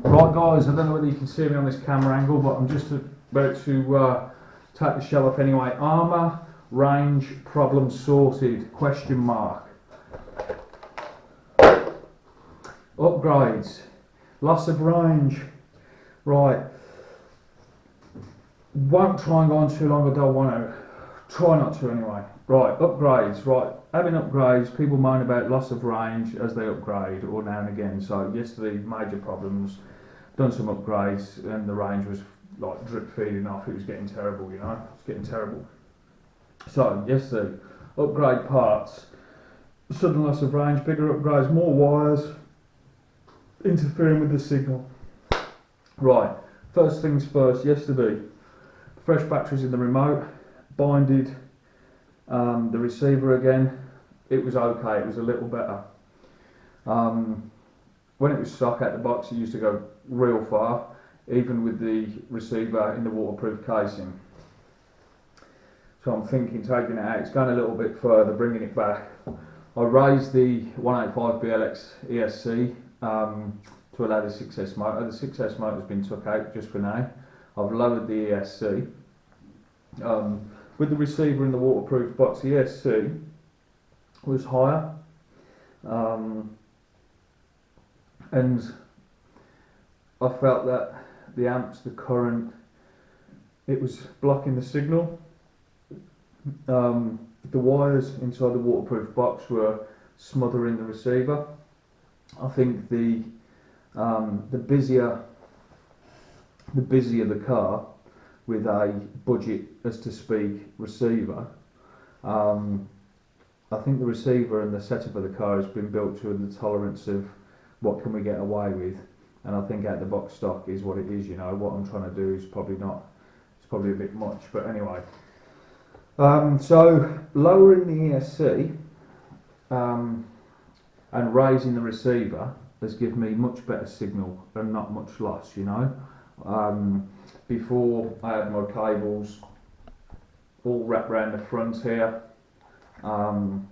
Right guys, I don't know whether you can see me on this camera angle, but I'm just about to take the shell off anyway. Arrma range problem sorted, question mark. Upgrades, loss of range. Right, won't try and go on too long, I don't want to. Try not to anyway. Right, upgrades, right. Having upgrades, people moan about loss of range as they upgrade, or now and again. So yesterday, major problems, done some upgrades, and the range was like drip feeding off. It was getting terrible, you know, it's getting terrible. So yesterday, upgrade parts, sudden loss of range, bigger upgrades, more wires, interfering with the signal. Right, first things first, yesterday, fresh batteries in the remote, binded the receiver again. It was okay, it was a little better. When it was stock out the box, it used to go real far, even with the receiver in the waterproof casing. So I'm thinking taking it out, it's going a little bit further, bringing it back. I raised the 185BLX ESC to allow the 6S motor. The 6S motor has been took out just for now. I've lowered the ESC. With the receiver in the waterproof box, the ESC was higher, and I felt that the amps, the current, it was blocking the signal. The wires inside the waterproof box were smothering the receiver. I think the busier the car with a budget, as to speak, receiver, I think the receiver and the setup of the car has been built to the tolerance of what can we get away with, and I think out the box stock is what it is. You know, what I'm trying to do is probably not, it's probably a bit much, but anyway. So lowering the ESC and raising the receiver has given me much better signal and not much loss, you know. Before I had my cables all wrapped around the front here, and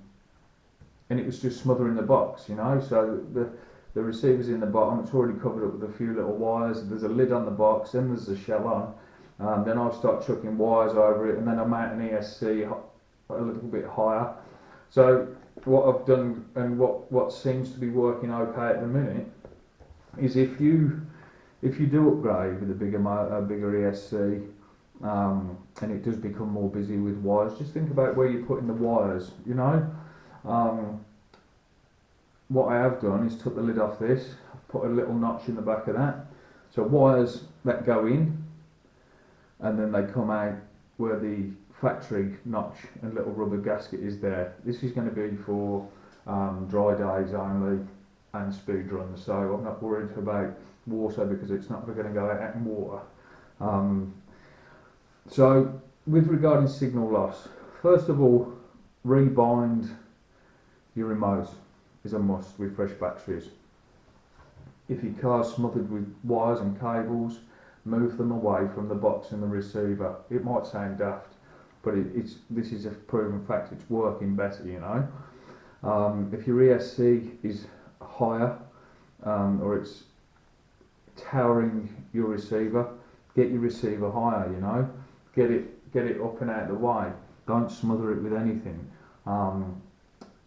it was just smothering the box, you know. So the receiver's in the bottom, it's already covered up with a few little wires, there's a lid on the box, then there's a shell on, then I start chucking wires over it, and then I mount an ESC a little bit higher. So what I've done, and what seems to be working okay at the minute, is if you do upgrade with a bigger ESC, and it does become more busy with wires, just think about where you're putting the wires, you know. What I have done is took the lid off this, I've put a little notch in the back of that, so wires that go in, and then they come out where the factory notch and little rubber gasket is there. This is going to be for dry days only and speed runs, so I'm not worried about water because it's not going to go out in water. So with regarding signal loss, first of all, rebind your remote is a must with fresh batteries. If your car's smothered with wires and cables, move them away from the box and the receiver. It might sound daft, but this is a proven fact, it's working better, you know. If your ESC is higher, or it's towering your receiver, get your receiver higher, you know. Get it up and out of the way. Don't smother it with anything. And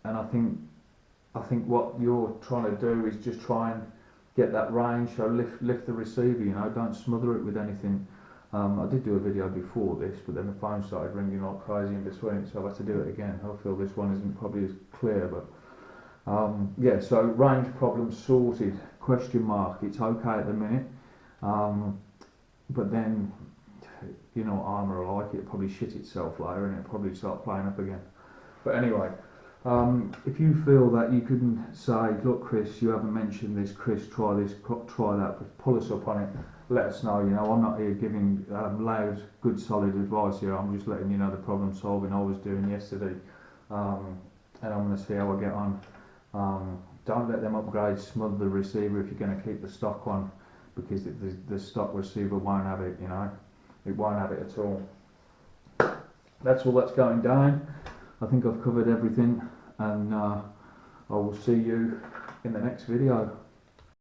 I think what you're trying to do is just try and get that range, so lift the receiver, you know, don't smother it with anything. I did do a video before this, but then the phone started ringing like crazy in between, so I had to do it again. I feel this one isn't probably as clear, but yeah, so range problem sorted, question mark. It's okay at the minute, but then, you know, Arrma are like, it'll probably shit itself later and it'll probably start playing up again. But anyway, if you feel that you can say, look Chris, you haven't mentioned this, Chris, try this, try that, pull us up on it, let us know. You know, I'm not here giving loud, good, solid advice here, I'm just letting you know the problem solving I was doing yesterday, and I'm going to see how I get on. Don't let them upgrades smother the receiver if you're going to keep the stock one, because the stock receiver won't have it, you know, it won't have it at all. That's all that's going down. I think I've covered everything, and I will see you in the next video.